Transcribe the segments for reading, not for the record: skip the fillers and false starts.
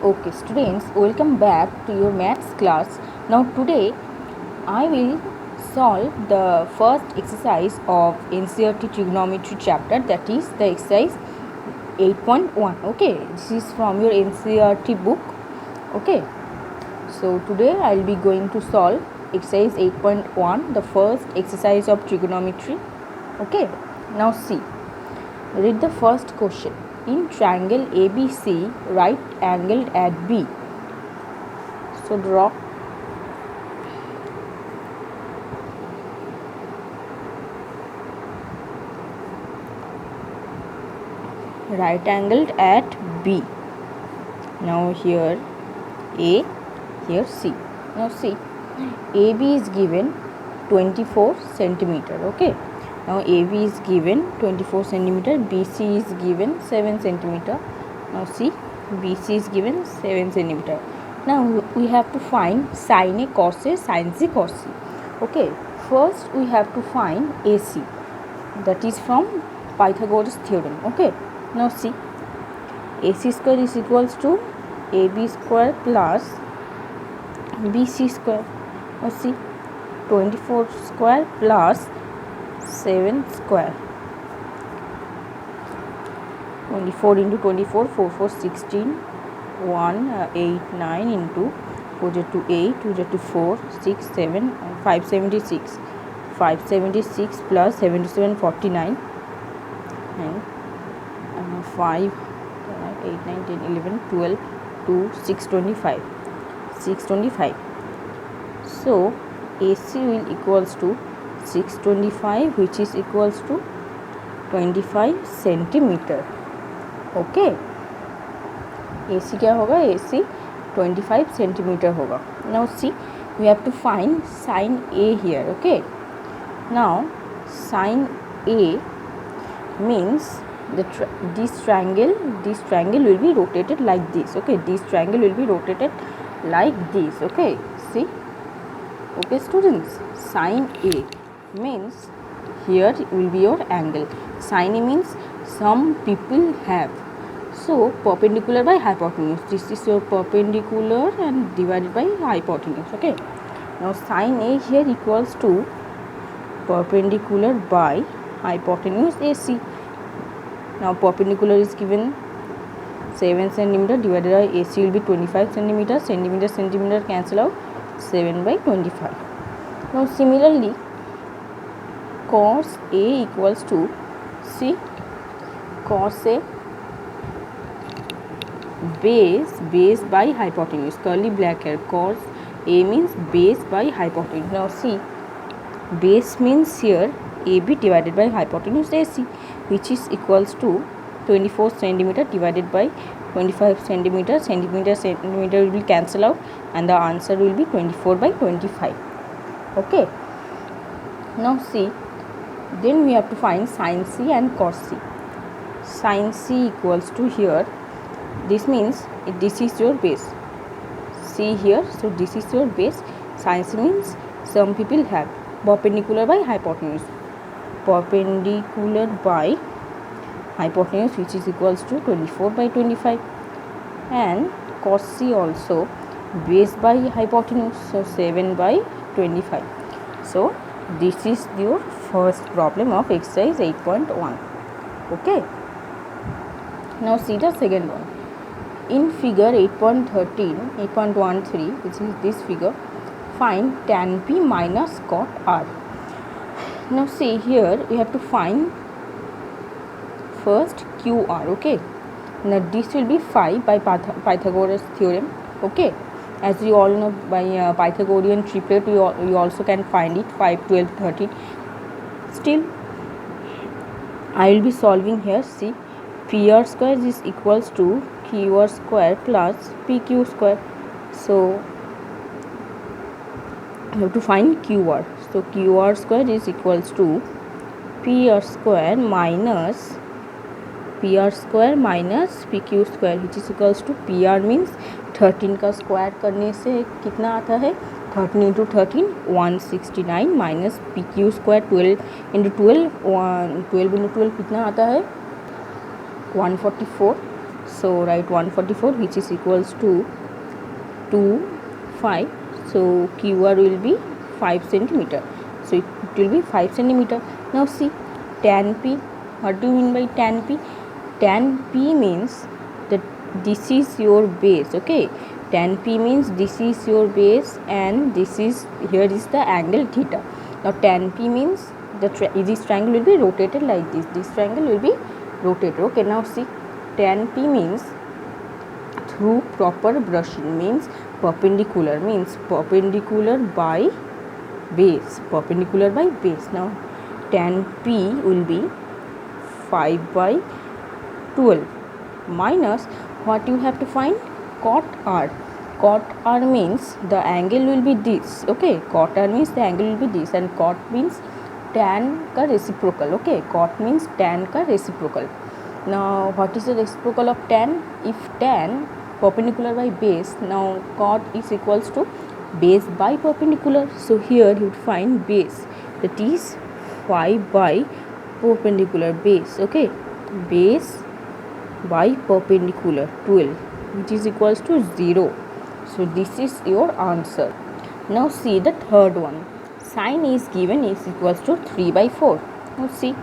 Okay, students, welcome back to your maths class. Now, today I will solve the first exercise of NCERT trigonometry chapter, that is the exercise 8.1. Okay, this is from your NCERT book. Okay, so today I will be going to solve exercise 8.1, the first exercise of trigonometry. Okay, now see. Read the first question. In triangle ABC, right angled at B. So draw. Right angled at B. Now here A, here C. Now see, AB is given 24 centimeter. Okay. Now AB is given 24 centimeter. BC is given 7 centimeter. Now see, BC is given 7 centimeter. Now we have to find sin A, cos A, sin C, cos C. Okay. First we have to find AC. That is from Pythagoras theorem. Okay. Now see, AC square is equals to AB square plus BC square. Now see, 24 square plus 7 square. 24 into 24, 4 4 16, 1 8 9 into 4 to 8, 2 to 4, 6 7, 576. 576 plus 77, 49, and 5 8 9 10 11 12 2 625. 625. So AC will equals to 625, which is equals to 25 centimeter. Okay, AC क्या होगा? AC 25 centimeter होगा. Now see, we have to find sin A here. Okay, now sin A means this triangle will be rotated like this. Okay, this triangle will be rotated like this. Okay, see. Okay, students, sin A means here will be your angle. Sin A means some people have. So perpendicular by hypotenuse. This is your perpendicular and divided by hypotenuse. Okay. Now sin A here equals to perpendicular by hypotenuse AC. Now perpendicular is given 7 centimeter divided by AC will be 25 centimeter. Centimeter cancel out. 7 by 25. Now similarly, cos A equals to, see, cos A base by hypotenuse, curly black hair. Cos A means base by hypotenuse. Now see, base means here AB divided by hypotenuse AC, which is equals to 24 centimeter divided by 25 centimeter. Centimeter will be cancel out, and the answer will be 24 by 25. Okay. Now see, then we have to find sin C and cos C. Sin C equals to here, this means this is your base. See here, so this is your base. Sin C means some people have. Perpendicular by hypotenuse. Perpendicular by hypotenuse, which is equals to 24 by 25. And cos C also base by hypotenuse, so 7 by 25. So this is your first problem of exercise 8.1. Okay. Now see the second one. In figure 8.13, which is this figure, find tan P minus cot R. Now see here, we have to find first QR. Okay. Now this will be phi by Pythagoras theorem. Okay, as you all know, by Pythagorean triplet you also can find it, 5 12 13. Still I will be solving here. See, PR square is equals to QR square plus PQ square. So you have to find QR. So QR square is equals to PR square minus PQ square, which is equals to PR means 13 का square करने से कितना आता है? 13 into 13 169 minus PQ square 12 into 12 12 into 12 कितना आता है? 144. So write 144, which is equals to 2 5. So QR will be 5 centimeter. So it will be 5 centimeter. Now see, tan P. What do you mean by tan P? Tan P means that this is your base. Okay, tan P means this is your base and this is, here is the angle theta. Now tan P means this triangle will be rotated like this. This triangle will be rotated. Okay, now see, tan P means through proper brushing, means perpendicular by base, perpendicular by base. Now tan P will be 5 by 12 minus what you have to find, cot R. Cot R means the angle will be this. Okay, cot R means the angle will be this, and cot means tan ka reciprocal. Okay, cot means tan ka reciprocal. Now what is the reciprocal of tan? If tan perpendicular by base, now cot is equals to base by perpendicular. So here you would find base, that is 5 by perpendicular base. Okay, base by perpendicular 12, which is equals to 0. So this is your answer. Now see the third one. Sin A is given is equals to 3 by 4. Now see,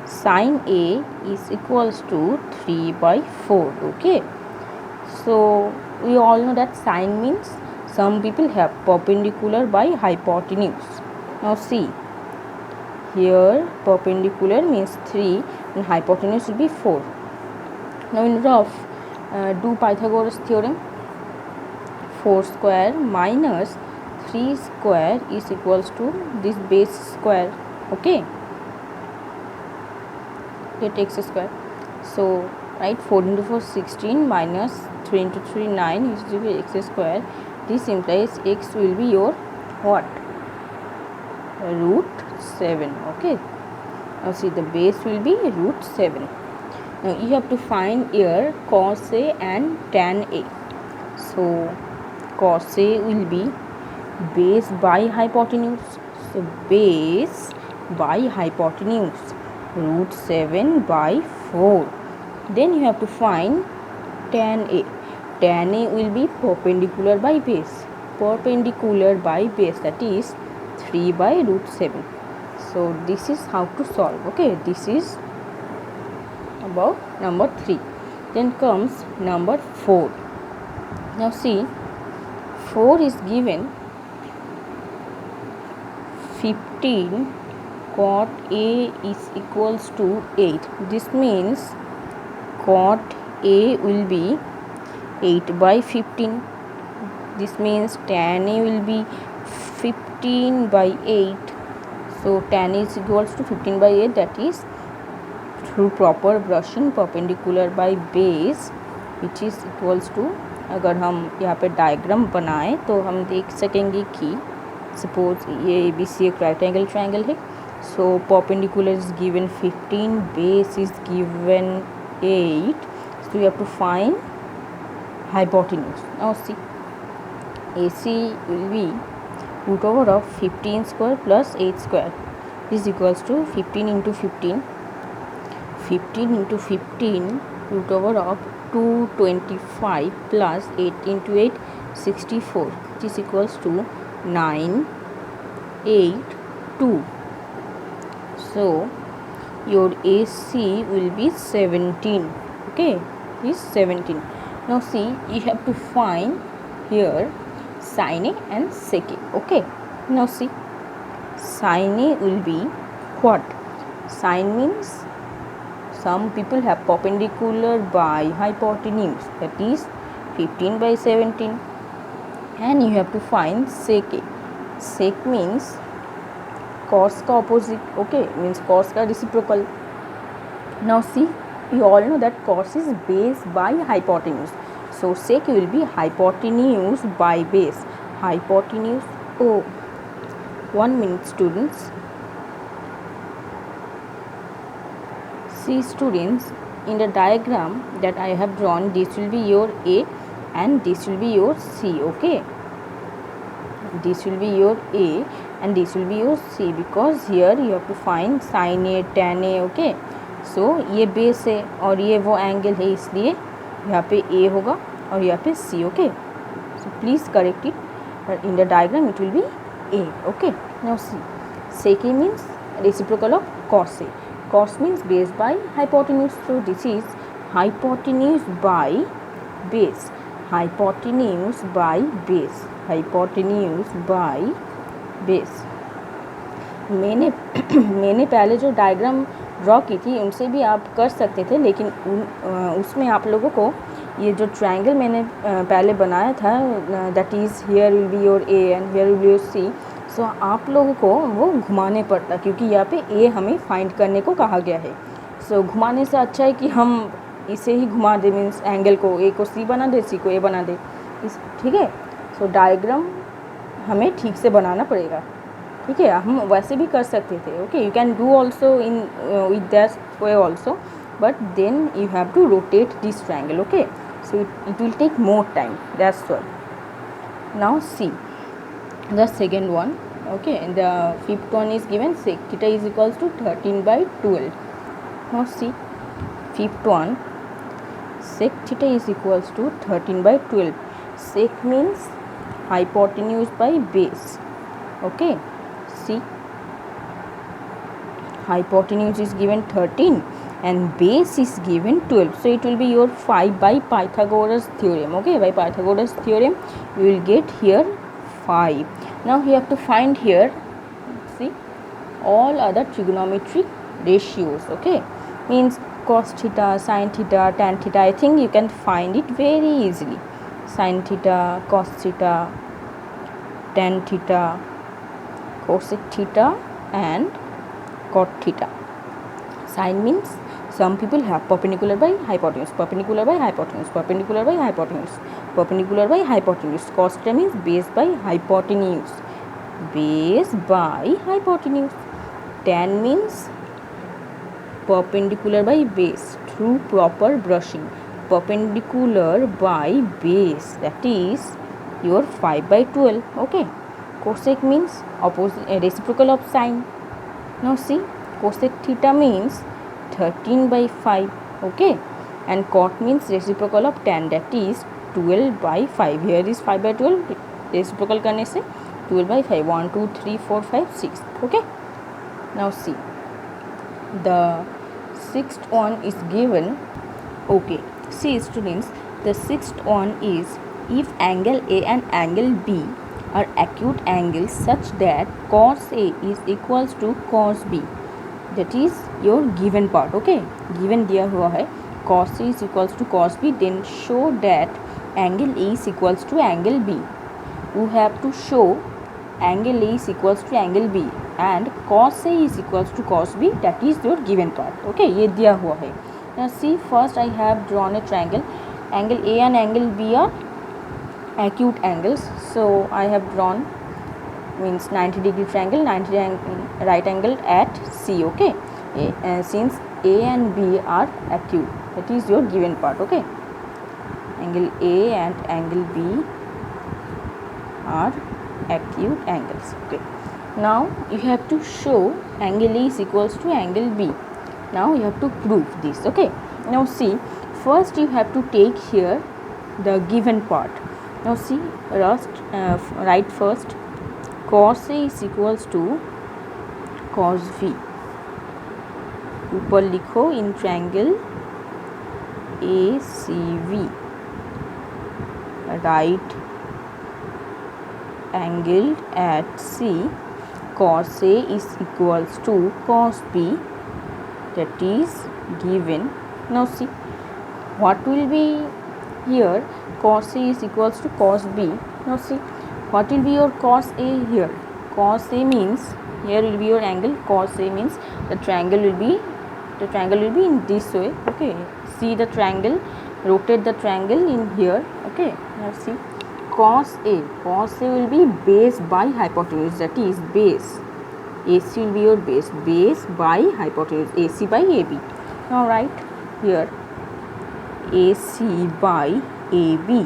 sin A is equals to 3 by 4. Okay, so we all know that sin means, some people have perpendicular by hypotenuse. Now see, here perpendicular means 3 and hypotenuse will be 4. Now in rough, do Pythagoras theorem. 4 square minus 3 square is equals to this base square. Okay, get x square. So write 4 into 4 16 minus 3 into 3 9 is equal to x square. This implies x will be your what? Root 7. Okay, now see, the base will be root 7. Now you have to find here cos A and tan A. So cos A will be base by hypotenuse. So base by hypotenuse, root 7 by 4. Then you have to find tan A. Tan A will be perpendicular by base. Perpendicular by base, that is 3 by root 7. So this is how to solve. Okay, this is about number 3. Then comes number 4. Now see, 4 is given 15 cot A is equals to 8. This means cot A will be 8 by 15. This means tan A will be 15 by 8. So tan A is equals to 15 by 8, that is through proper brushing perpendicular by base, which is equals to, अगर हम यहाँ पे diagram बनाएं तो हम देख सकेंगे कि सपोज ये ABC एक राइट एंगल ट्रायंगल है. So perpendicular is given 15, base is given 8. So you have to find hypotenuse. Now see, AC will be root over of 15 square plus 8 square is equals to 15 into 15. 15 into 15 root over of 225 plus 8 into 8 64, which is equals to 982. So your AC will be 17. Okay, is 17. Now see, you have to find here sin A and sec A. Okay, now see, sin A will be what? Sin means some people have perpendicular by hypotenuse, that is 15 by 17. And you have to find sec A. Sec means cos का opposite. Okay, means cos का reciprocal. Now see, you all know that cos is base by hypotenuse. So sec will be hypotenuse by base. Hypotenuse. Oh, 1 minute students. See students, in the diagram that I have drawn, this will be your A and this will be your C. Okay, this will be your A and this will be your C, because here you have to find sin A, tan A. Okay, so ये base है और ये वो angle है, इसलिए यहाँ पे A होगा और यहाँ पे C. Okay, so please correct it, but in the diagram it will be A. Okay, now see, sec A means reciprocal of cos A. Cos means base by hypotenuse, so this is hypotenuse by base. Hypotenuse by base. Hypotenuse by base. मैंने पहले जो diagram draw की थी उनसे भी आप कर सकते थे, लेकिन उसमें आप लोगों को ये जो ट्रायंगल मैंने पहले बनाया था, that is here will be your A and here will be your C, so आप लोगों को वो घुमाने पड़ता, क्योंकि यहाँ पे ए हमें फाइंड करने को कहा गया है. सो घुमाने से अच्छा है कि हम इसे ही घुमा दे, मीन्स एंगल को, ए को सी बना दे, सी को ए बना दे, ठीक है. सो डायग्राम हमें ठीक से बनाना पड़ेगा, ठीक है. हम वैसे भी कर सकते थे. Okay, you can do also in with that way also, but then you have to rotate this triangle. Okay, so it will take more time, that's why. Now see the second one. Okay, the fifth one is given sec theta is equals to 13/12. Now see, fifth one, sec theta is equals to 13/12. Sec means hypotenuse by base. Okay, see, hypotenuse is given 13 and base is given 12, so it will be your 5 by Pythagoras theorem. Okay, by Pythagoras theorem you will get here 5. Now you have to find here, see, all other trigonometric ratios. Okay, means cos theta, sin theta, tan theta. I think you can find it very easily. Sin theta, cos theta, tan theta, cosec theta and cot theta. Sine means some people have perpendicular by hypotenuse, perpendicular by hypotenuse, perpendicular by hypotenuse, perpendicular by hypotenuse. Cos theta means base by hypotenuse, base by hypotenuse. Tan means perpendicular by base through proper brushing, perpendicular by base, that is your 5/12. Okay, cosec means opposite, reciprocal of sine. Now see, cosec theta means 13/5. Okay, and cot means reciprocal of tan, that is 12/5. Here is 5/12, reciprocal करने से 12/5. 1 2 3 4 5 6. Okay, now see, the sixth one is given. Okay, see students, the sixth one is, if angle A and angle B are acute angles such that cos A is equals to cos B, that is your given part. Okay, given दिया हुआ है cos A is equals to cos B, then show that angle A is equals to angle B. You have to show angle A is equals to angle B and cos A is equals to cos B, that is your given part. Okay, ये दिया हुआ है. Now see, first I have drawn a triangle. Angle A and angle B are acute angles, so I have drawn, means 90-degree triangle, 90 right angle at C. Okay, since A and B are acute, that is your given part. Okay, angle A and angle B are acute angles. Okay, now you have to show angle A is equals to angle B. Now you have to prove this. Okay, now see, first you have to take here the given part. Now see, write first cos A is equals to cos V. ऊपर लिखो in triangle ACV, right angled at C, cos A is equals to cos B, that is given. Now see, what will be here, cos A is equals to cos B. Now see, what will be your cos A here? Cos A means here will be your angle. Cos A means the triangle will be in this way. Okay, see the triangle, rotate the triangle in here. Okay, now see, cos A will be base by hypotenuse, that is base. AC will be your base by hypotenuse, AC by AB. Now write here AC by AB,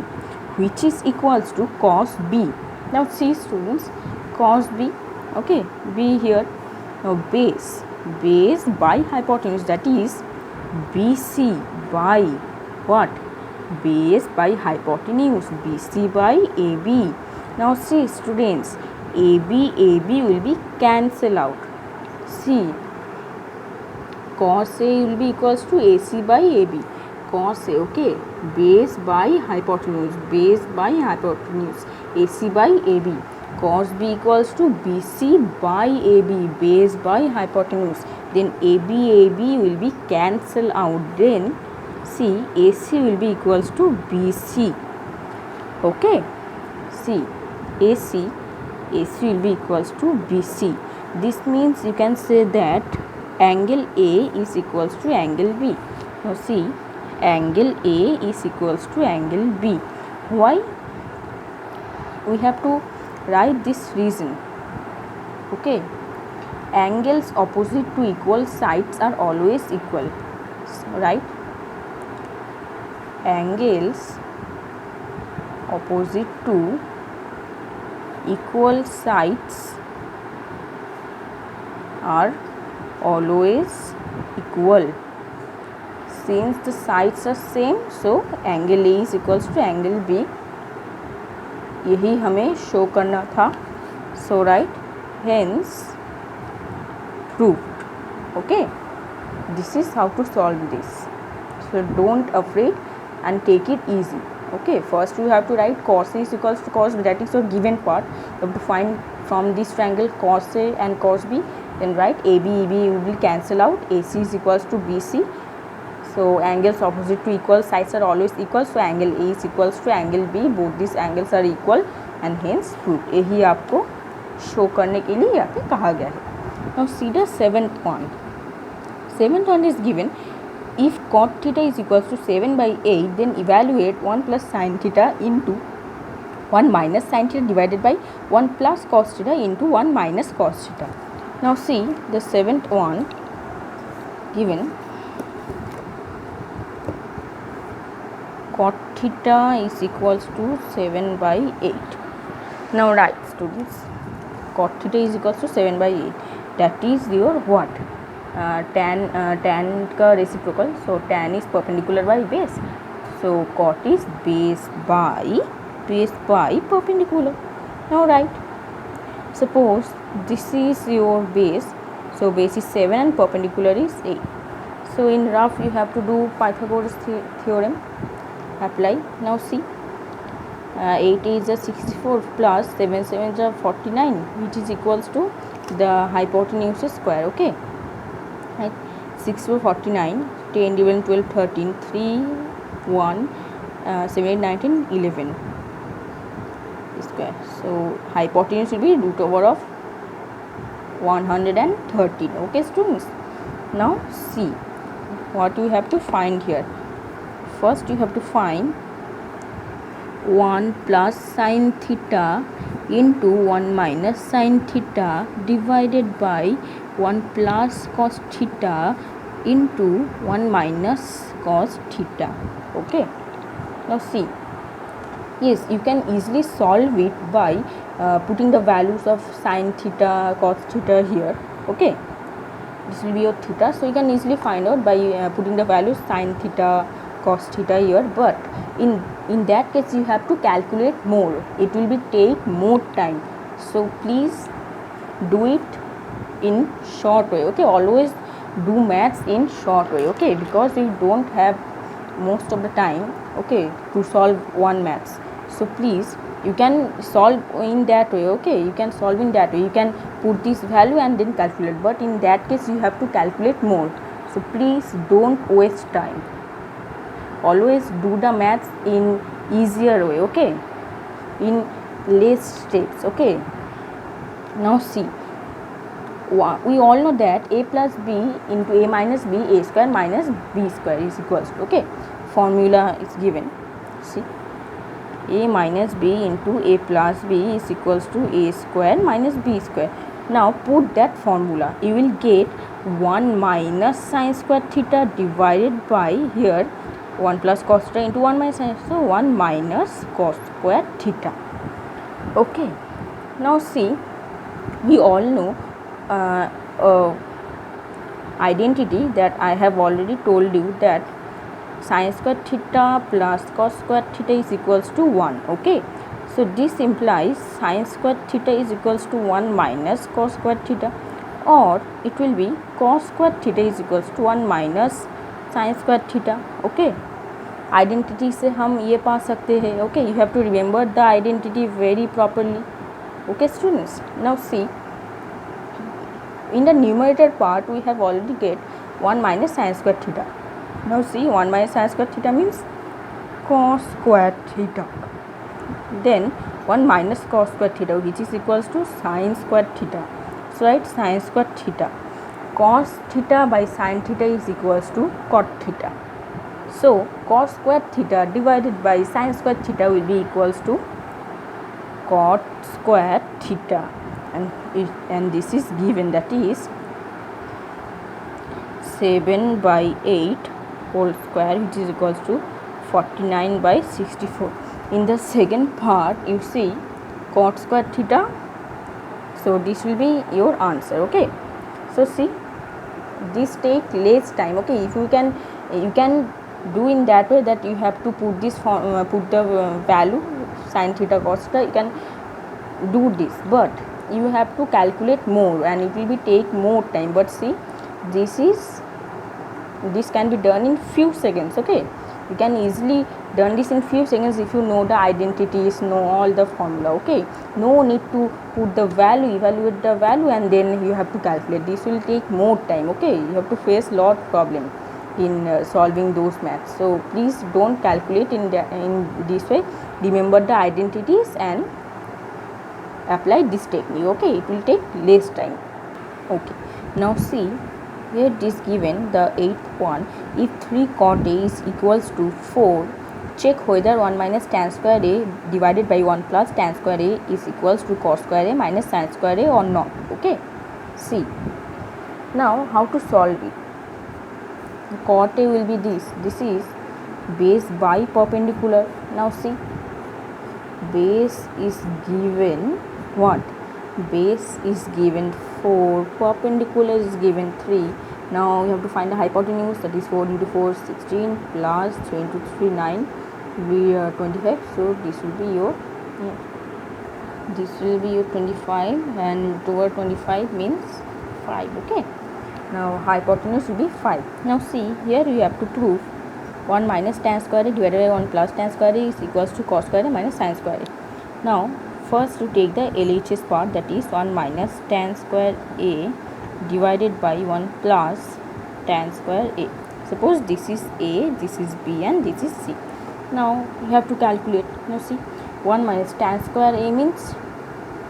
which is equals to cos B. Now see students, cos B. Okay, B here. Now base by hypotenuse, that is BC by what? base by hypotenuse, BC by AB. Now see students, AB will be cancel out. See, cos A will be equals to AC by AB. Cos A, okay, base by hypotenuse, AC by AB. Cos B equals to BC by AB, base by hypotenuse. Then AB will be cancel out. Then see, AC will be equals to BC. Okay, see, AC will be equals to BC. This means you can say that angle A is equals to angle B. Now see, angle A is equals to angle B. Why? We have to write this reason. Okay, angles opposite to equal sides are always equal, right? Angles opposite to equal sides are always equal. Since the sides are same, so angle A is equals to angle B. यही हमें show करना था. So right, hence proved. Okay, this is how to solve this. So don't afraid and take it easy. Okay, first you have to write cos A is equals to cos B, that is your given part. You have to find from this triangle cos A and cos B. Then write AB will be cancel out. AC is equals to BC. So angles opposite to equal sides are always equal. So angle A is equals to angle B. Both these angles are equal and hence proved. यही आपको show करने के लिए यहाँ पे कहा गया है. Now see the seventh one. Seventh one is given. If cot theta is equals to 7 by 8, then evaluate 1 plus sin theta into 1 minus sin theta divided by 1 plus cos theta into 1 minus cos theta. Now see the seventh one given. Cot theta is equals to 7 by 8. Now write students, cot theta is equals to 7 by 8. That is your what? Tan का reciprocal. So tan is perpendicular by base. So cot is base by perpendicular. Now write, suppose this is your base. So base is 7 and perpendicular is 8. So in rough you have to do Pythagoras theorem. Apply. Now see, 8 is a 64 plus 7 7 is a 49, which is equals to the hypotenuse square. Okay, right? 6 to 49, 10, 11, 12, 13, 3, 1, 7, 8, 19, 11 square. So hypotenuse will be root over of 113. Okay students, now see what you have to find here. First you have to find 1 plus sin theta into 1 minus sin theta divided by 1 plus cos theta into 1 minus cos theta. Okay, now see, yes, you can easily solve it by putting the values of sin theta, cos theta here. Okay, this will be your theta, so you can easily find out by putting the values sin theta, cos theta here. But in that case you have to calculate more. It will be take more time. So please do it in short way. Okay, always do maths in short way. Okay, because you don't have most of the time, okay, to solve one maths. So please, you can solve in that way. Okay, you can solve in that way. You can put this value and then calculate, but in that case you have to calculate more. So please don't waste time. Always do the maths in easier way. Okay, in less steps. Okay, now see, we all know that a plus b into a minus b, a square minus b square is equals to, okay, formula is given. See, a minus b into a plus b is equals to a square minus b square. Now put that formula, you will get 1 minus sin square theta divided by here 1 plus cos theta into 1 minus sin, so 1 minus cos square theta. Okay, now see, we all know identity that I have already told you, that sin square theta plus cos square theta is equals to 1. Okay, so this implies sin square theta is equals to 1 minus cos square theta, or it will be cos square theta is equals to 1 minus sin square theta. Okay, identity से हम ये पा सकते हैं. Okay, you have to remember the identity very properly. Okay students, now see in the numerator part we have already get 1 minus sin square theta. Now see, 1 minus sin square theta means cos square theta, then 1 minus cos square theta which is equals to sin square theta. So write sin square theta. Cos theta by sin theta is equals to cot theta. So cos square theta divided by sin square theta will be equals to cot square theta, and this is given, that is 7 by 8 whole square which is equals to 49 by 64. In the second part you see cot square theta, so this will be your answer. Okay, so see, this take less time. Okay, if you can do in that way that you have to put this put the value sin theta cos theta, you can do this, but you have to calculate more and it will be take more time. But see, this can be done in few seconds. Okay, you can easily done this in few seconds if you know the identities, know all the formula. Okay, no need to put the value, evaluate the value and then you have to calculate. This will take more time. Okay, you have to face lot problem in solving those maths. So please don't calculate in this way. Remember the identities and apply this technique. Okay, it will take less time. Okay, now see, here it is given the 8th one. If 3 cot A is equals to 4, check whether 1 minus tan square A divided by 1 plus tan square A is equals to cos square A minus sin square A or not. Okay, see, now how to solve it. Cot A will be this is base by perpendicular. Now see, base is given what? Base is given 4, perpendicular is given 3. Now you have to find the hypotenuse, that is 4 into 4 16 plus 3 into 3 9, we are 25. So this will be your 25 and over 25 means 5. Okay, now hypotenuse will be 5. Now see, here you have to prove 1 minus tan square A divided by 1 plus tan square A is equals to cos square A minus sin square A. Now first to take the LHS part, that is 1 minus tan square A divided by 1 plus tan square A. Suppose this is A, this is B and this is C. Now you have to calculate. Now see, 1 minus tan square A means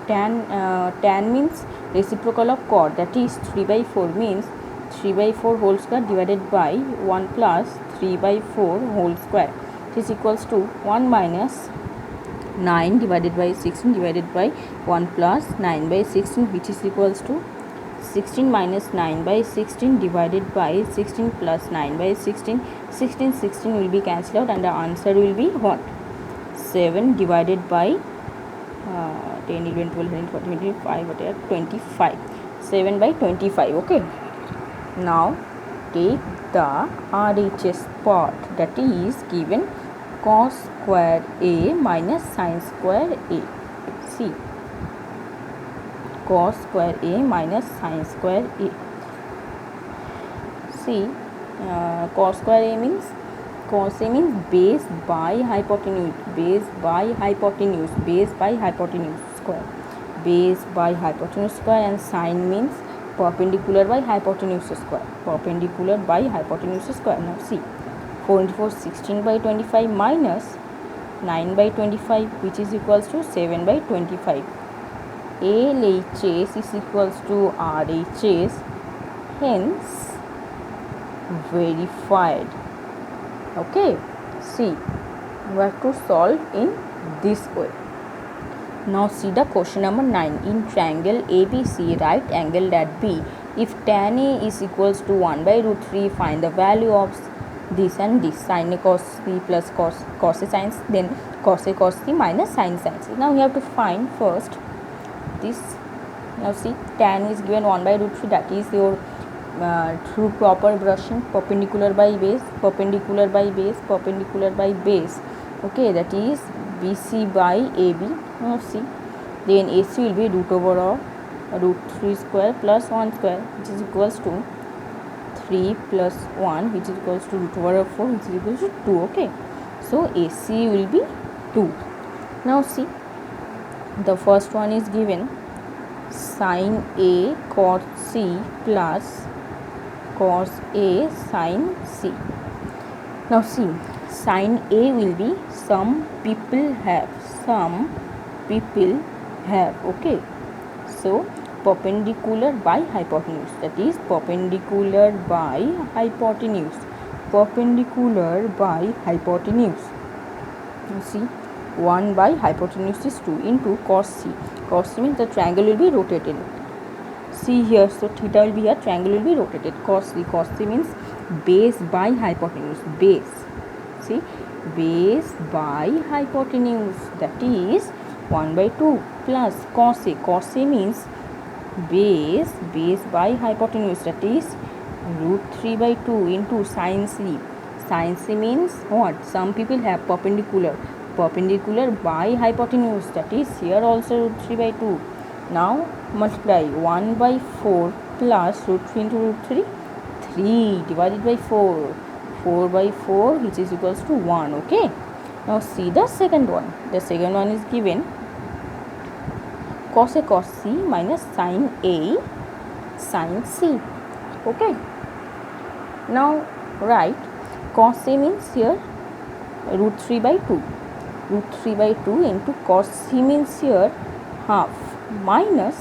tan means reciprocal of cot, that is 3 by 4 means 3 by 4 whole square divided by 1 plus 3 by 4 whole square. This is equals to 1 minus 9 divided by 16 divided by 1 plus 9 by 16, which is equals to 16 minus 9 by 16 divided by 16 plus 9 by 16. 16 will be cancelled out and the answer will be what? 7 divided by 10, 11, 12, 13, 14, 15, 25. 7 by 25. Okay. Now take the RHS part, that is given cos square A minus sin square A. See, cos square A minus sin square A. See, cos square A means base by hypotenuse, base by hypotenuse, base by hypotenuse square, base by hypotenuse square, and sin means perpendicular by hypotenuse square, perpendicular by hypotenuse square. Now see, 4 into 4 16 by 25 minus 9 by 25, which is equals to 7 by 25. LHS is equals to RHS, hence verified. Okay, see, you have to solve in this way. Now see the question number 9. In triangle ABC, right angled at B, if tan A is equals to 1 by root 3, find the value of this and this, sin A cos B plus cos A sin C, then cos A cos C minus sin C. Now you have to find first this. Now see, tan is given 1 by root 3, that is your through proper brushing, perpendicular by base, perpendicular by base, perpendicular by base. Okay, that is BC by AB. Now see, then AC will be root over of root 3 square plus 1 square, which is equals to 3 plus 1, which is equals to root over of 4, which is equals to 2. Okay, so AC will be 2. Now see, the first one is given sin A cos C plus cos A sin C. Now see, sin A will be some people have, okay. So perpendicular by hypotenuse, that is perpendicular by hypotenuse, perpendicular by hypotenuse. You see, 1 by hypotenuse is 2 into cos C. Cos C means the triangle will be rotated. See here, so theta will be here, triangle will be rotated. Cos C means base by hypotenuse, base. See, base by hypotenuse, that is 1 by 2 plus cos A. Cos A means base by hypotenuse, that is root 3 by 2 into sin C. Sin C means what? Some people have perpendicular by hypotenuse, that is here also root 3 by 2. Now multiply 1 by 4 plus root 3 into root 3, 3 divided by 4, 4 by 4, which is equals to 1. Okay, now see the second one. The second one is given cos A cos C minus sin A sin C. Okay, now write cos A means here root 3 by 2, root 3 by 2 into cos C means here half, minus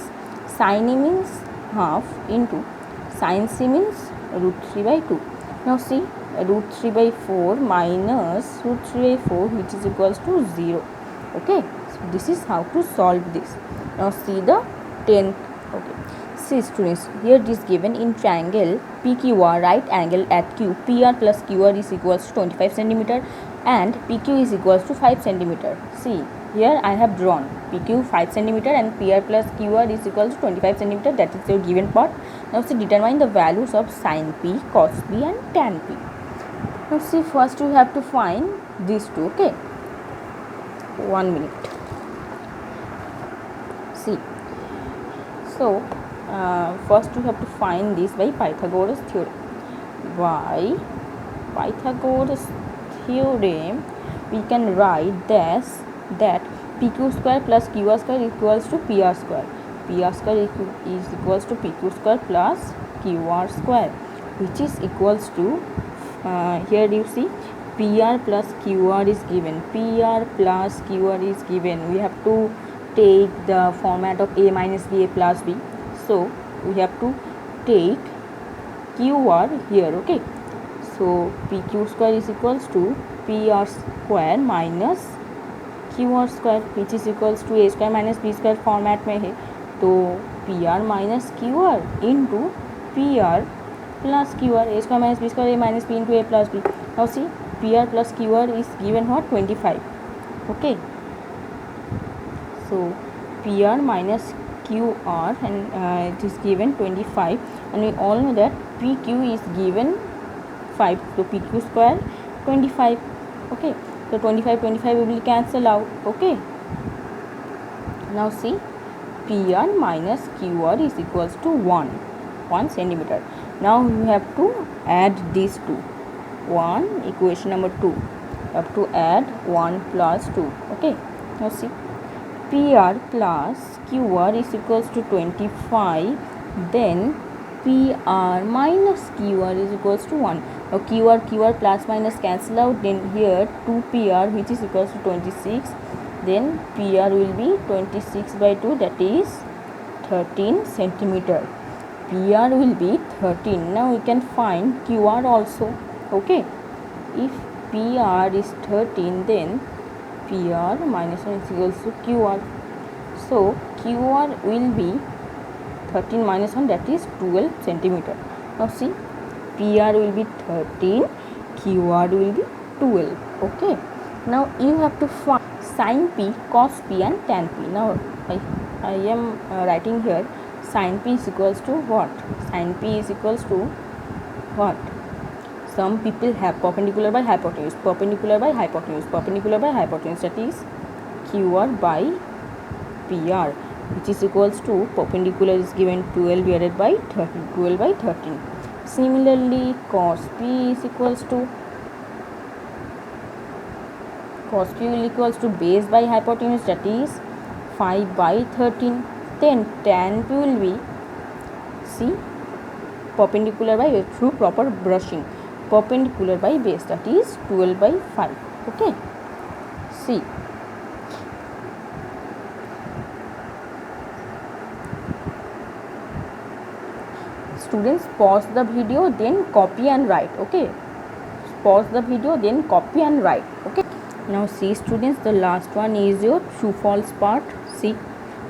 sin A means half into sin C means root 3 by 2. Now see, root 3 by 4 minus root 3 by 4, which is equals to 0. Okay, so this is how to solve this. Now see the 10th. Okay, see students, here it is given in triangle PQR, right angle at Q, PR plus QR is equals to 25 centimeter and PQ is equals to 5 centimeter. See, here I have drawn PQ 5 centimeter and PR plus QR is equals to 25 centimeter. That is your given part. Now see, determine the values of sin P, cos P and tan P. Now see, first you have to find these two. Okay, 1 minute. See, so first you have to find this by Pythagoras theorem. By Pythagoras theorem, we can write this, that PQ square plus QR square equals to PR square. PR square is equals to PQ square plus QR square, which is equals to here you see PR plus QR is given. PR plus QR is given. We have to take the format of A minus B, A plus B. So we have to take QR here. Okay, so PQ square is equals to PR square minus QR square, which is equals to A square minus B square format में है, तो PR minus QR into PR plus QR, A square minus B square, A minus B into A plus B. Now see, PR plus QR is given what? 25. Okay, so PR minus QR and it is given 25, and we all know that PQ is given 5, so PQ square 25. Okay, so 25 we will cancel out. Okay, now see, PR minus QR is equals to 1 centimeter. Now you have to add these two. 1, equation number 2, you have to add 1 plus 2. Okay, now see, PR plus QR is equals to 25, then PR minus QR is equals to 1. Now QR plus minus cancel out, then here 2PR which is equals to 26, then PR will be 26 by 2, that is 13 centimeter. PR will be 13. Now we can find QR also. Okay, if PR is 13, then PR minus 1 is equals to QR. So QR will be 13 minus 1, that is 12 centimeter. Now see, PR will be 13, QR will be 12. Okay, now you have to find sin P, cos P and tan P. Now I am writing here Sin P is equals to what? Sin P is equals to what? Some people have perpendicular by hypotenuse, perpendicular by hypotenuse, perpendicular by hypotenuse, that is QR by PR, which is equals to perpendicular is given 12 divided by 13, 12 by 13. Similarly, cos P is equals to base by hypotenuse, that is 5 by 13. Then tan P will be, see, perpendicular by base through proper brushing, perpendicular by base, that is 12 by 5. Okay, see. Students, pause the video, then copy and write. Okay, pause the video, then copy and write. Okay, now see students, the last one is your true false part. See,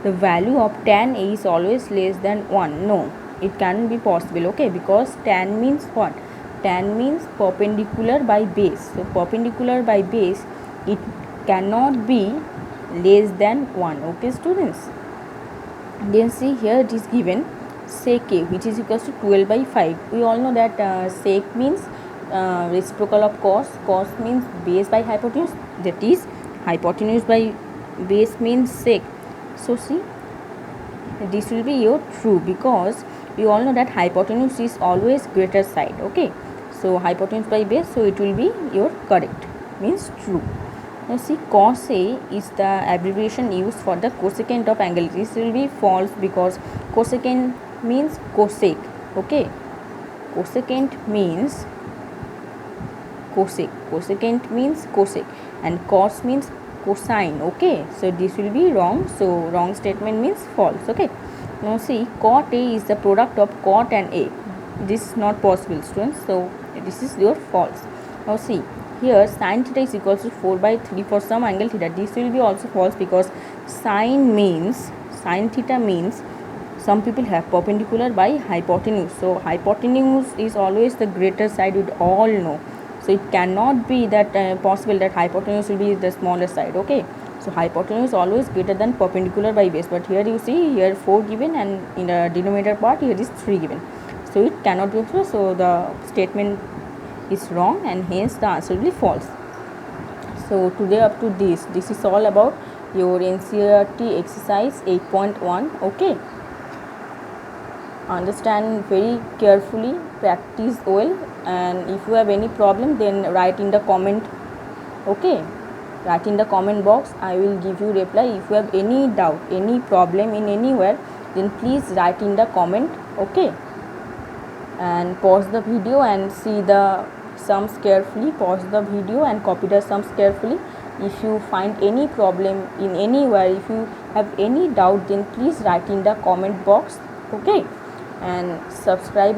the value of tan A is always less than 1. No, it can't be possible. Okay, because tan means what? Tan means perpendicular by base. So perpendicular by base, it cannot be less than 1. Okay students, then see here it is given sec A, which is equals to 12 by 5. We all know that sec means reciprocal of cos. Cos means base by hypotenuse, that is hypotenuse by base means sec. So see, this will be your true, because we all know that hypotenuse is always greater side. Okay, so hypotenuse by base, so it will be your correct, means true. Now see, cos A is the abbreviation used for the cosecant of angle. This will be false, because cosecant means cosec. Okay, cosecant means cosec, cosecant means cosec, and cos means cosine. Okay, so this will be wrong, so wrong statement means false. Okay, now see, cot A is the product of cot and A. This is not possible students, so this is your false. Now see, here sin theta is equals to 4 by 3 for some angle theta. This will be also false, because sin theta means some people have perpendicular by hypotenuse. So hypotenuse is always the greater side, we all know. So it cannot be that possible that hypotenuse will be the smaller side. Okay, so hypotenuse is always greater than perpendicular by base. But here you see, here 4 given, and in the denominator part here is 3 given. So it cannot be true. So the statement is wrong, and hence the answer will be false. So today up to this is all about your NCERT exercise 8.1. okay, understand very carefully, practice well, and if you have any problem, then write in the comment. Okay, write in the comment box, I will give you reply. If you have any doubt, any problem in anywhere, then please write in the comment. Okay, and pause the video and see the sums carefully. Pause the video and copy the sums carefully. If you find any problem in anywhere, if you have any doubt, then please write in the comment box. Okay, and subscribe my